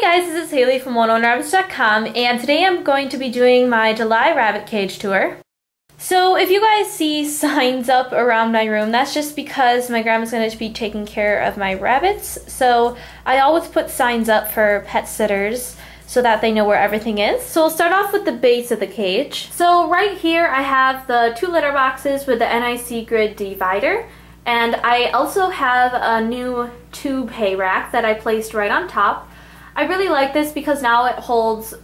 guys, this is Haley from OneOwnRabbits.com, and today I'm going to be doing my July rabbit cage tour. So if you guys see signs up around my room, that's just because my grandma's going to be taking care of my rabbits. So I always put signs up for pet sitters so that they know where everything is. So we'll start off with the base of the cage. So right here I have the 2 litter boxes with the NIC grid divider. And I also have a new tube hay rack that I placed right on top. I really like this because now it holds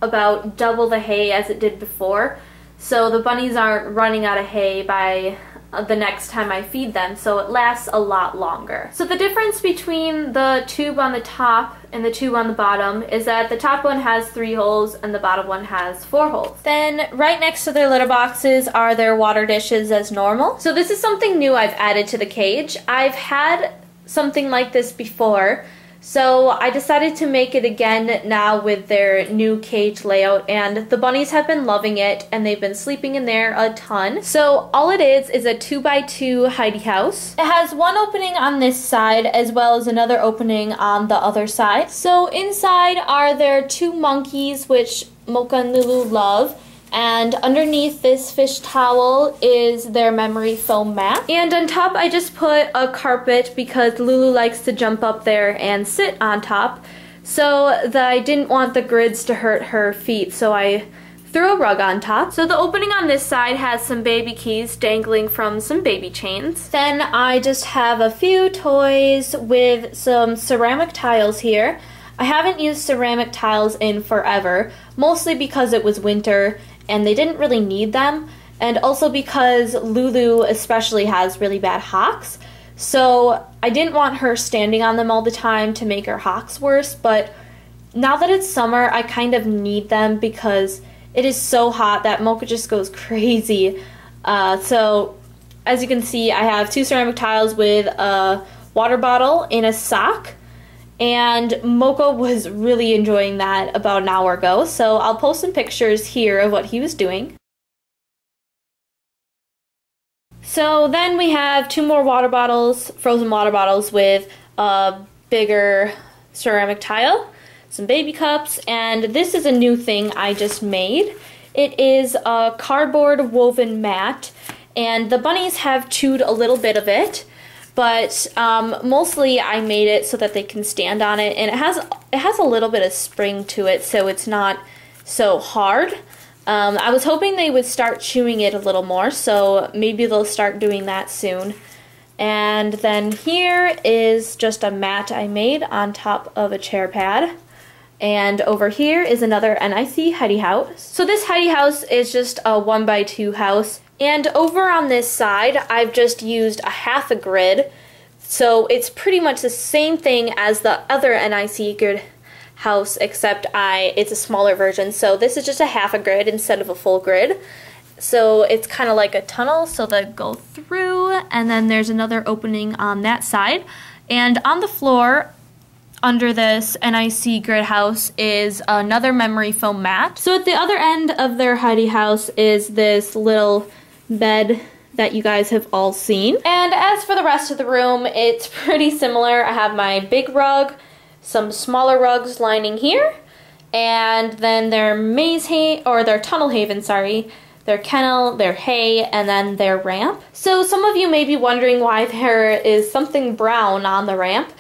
about double the hay as it did before. So the bunnies aren't running out of hay by the next time I feed them, so it lasts a lot longer. So the difference between the tube on the top and the tube on the bottom is that the top one has 3 holes and the bottom one has 4 holes. Then right next to their litter boxes are their water dishes as normal. So this is something new I've added to the cage. I've had something like this before, so I decided to make it again now with their new cage layout, and the bunnies have been loving it and they've been sleeping in there a ton. So all it is a 2x2 hidey house. It has one opening on this side as well as another opening on the other side. So inside are their 2 monkeys, which Mocha and Lulu love. And underneath this fish towel is their memory foam mat. And on top I just put a carpet because Lulu likes to jump up there and sit on top. So I didn't want the grids to hurt her feet, so I threw a rug on top. So the opening on this side has some baby keys dangling from some baby chains. Then I just have a few toys with some ceramic tiles here. I haven't used ceramic tiles in forever, mostly because it was winter and they didn't really need them, and also because Lulu especially has really bad hocks, so I didn't want her standing on them all the time to make her hocks worse. But now that it's summer, I kind of need them because it is so hot that Mocha just goes crazy. So as you can see, I have 2 ceramic tiles with a water bottle in a sock. And Mocha was really enjoying that about an hour ago, so I'll post some pictures here of what he was doing. So then we have 2 more water bottles, frozen water bottles with a bigger ceramic tile, some baby cups, and this is a new thing I just made. It is a cardboard woven mat, and the bunnies have chewed a little bit of it. But mostly I made it so that they can stand on it, and it has a little bit of spring to it, so it's not so hard. I was hoping they would start chewing it a little more, so maybe they'll start doing that soon. And then here is just a mat I made on top of a chair pad. And over here is another NIC hidey house. So this hidey house is just a 1x2 house. And over on this side, I've just used a half a grid. So it's pretty much the same thing as the other NIC grid house, except it's a smaller version. So this is just a half a grid instead of a full grid. So it's kind of like a tunnel, so they go through, and then there's another opening on that side. And on the floor, under this NIC grid house, is another memory foam mat. So at the other end of their hidey house is this little bed that you guys have all seen. And as for the rest of the room, it's pretty similar. I have my big rug, some smaller rugs lining here, and then their maze hay, or their tunnel haven, sorry, their kennel, their hay, and then their ramp. So some of you may be wondering why there is something brown on the ramp.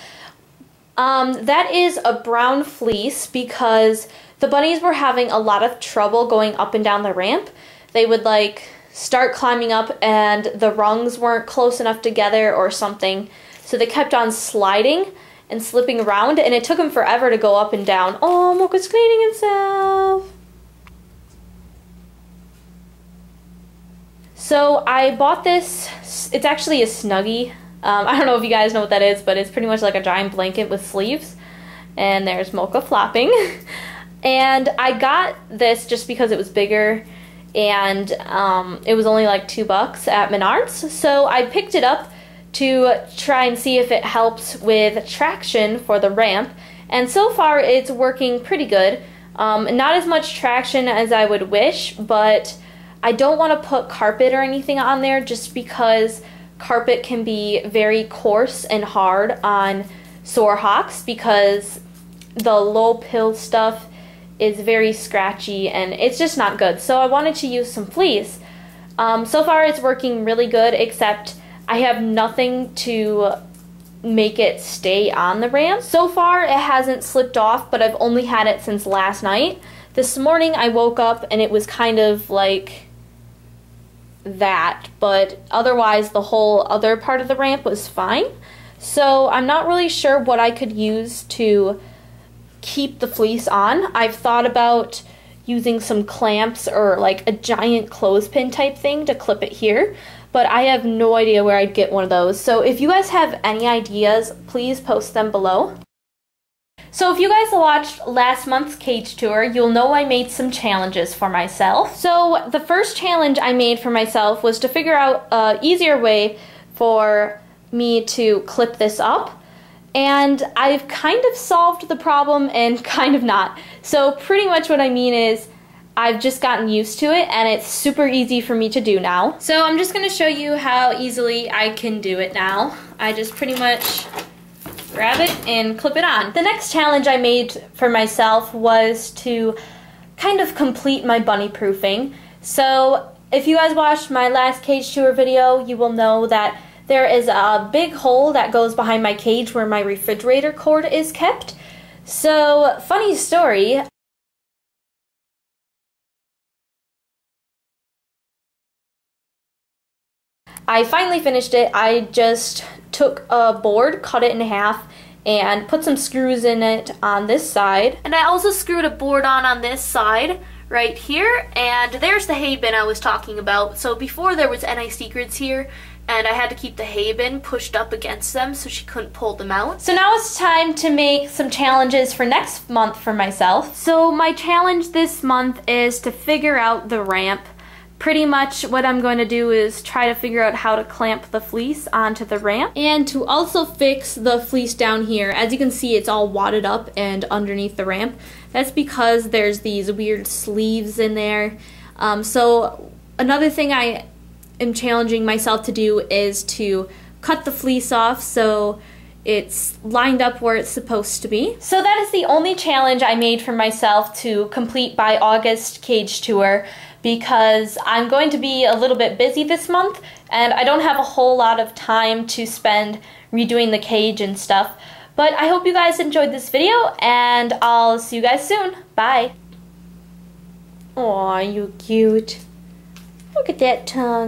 That is a brown fleece because the bunnies were having a lot of trouble going up and down the ramp. They would start climbing up and the rungs weren't close enough together or something, so they kept on sliding and slipping around, and it took them forever to go up and down. Oh, Mocha's cleaning himself! So I bought this. It's actually a Snuggie. I don't know if you guys know what that is, but it's pretty much like a giant blanket with sleeves. And there's Mocha flopping. And I got this just because it was bigger, and it was only like $2 at Menards. So I picked it up to try and see if it helps with traction for the ramp. And so far it's working pretty good. Not as much traction as I would wish, but I don't want to put carpet or anything on there just because carpet can be very coarse and hard on sore hocks, because the low pill stuff is very scratchy and it's just not good. So I wanted to use some fleece. So far it's working really good, except I have nothing to make it stay on the ramp. So far it hasn't slipped off, but I've only had it since last night. This morning I woke up and it was kind of like that, but otherwise the whole other part of the ramp was fine. So I'm not really sure what I could use to keep the fleece on. I've thought about using some clamps or like a giant clothespin type thing to clip it here, but I have no idea where I'd get one of those. So if you guys have any ideas, please post them below. So if you guys watched last month's cage tour, you'll know I made some challenges for myself. So the first challenge I made for myself was to figure out an easier way for me to clip this up. And I've kind of solved the problem and kind of not. So pretty much what I mean is I've just gotten used to it and it's super easy for me to do now. So I'm just going to show you how easily I can do it now. I just pretty much grab it and clip it on. The next challenge I made for myself was to kind of complete my bunny proofing. So if you guys watched my last cage tour video, you will know that there is a big hole that goes behind my cage where my refrigerator cord is kept. So, funny story. I finally finished it. I just took a board, cut it in half, and put some screws in it on this side. And I also screwed a board on this side right here, and there's the hay bin I was talking about. So before there was NI Secrets here, and I had to keep the hay bin pushed up against them so she couldn't pull them out. So now it's time to make some challenges for next month for myself. So my challenge this month is to figure out the ramp. Pretty much what I'm going to do is try to figure out how to clamp the fleece onto the ramp and to also fix the fleece down here. As you can see, it's all wadded up and underneath the ramp. That's because there's these weird sleeves in there. So another thing I am challenging myself to do is to cut the fleece off so it's lined up where it's supposed to be. So that is the only challenge I made for myself to complete by August cage tour, because I'm going to be a little bit busy this month and I don't have a whole lot of time to spend redoing the cage and stuff. But I hope you guys enjoyed this video and I'll see you guys soon. Bye. Aw, you cute. Look at that tongue.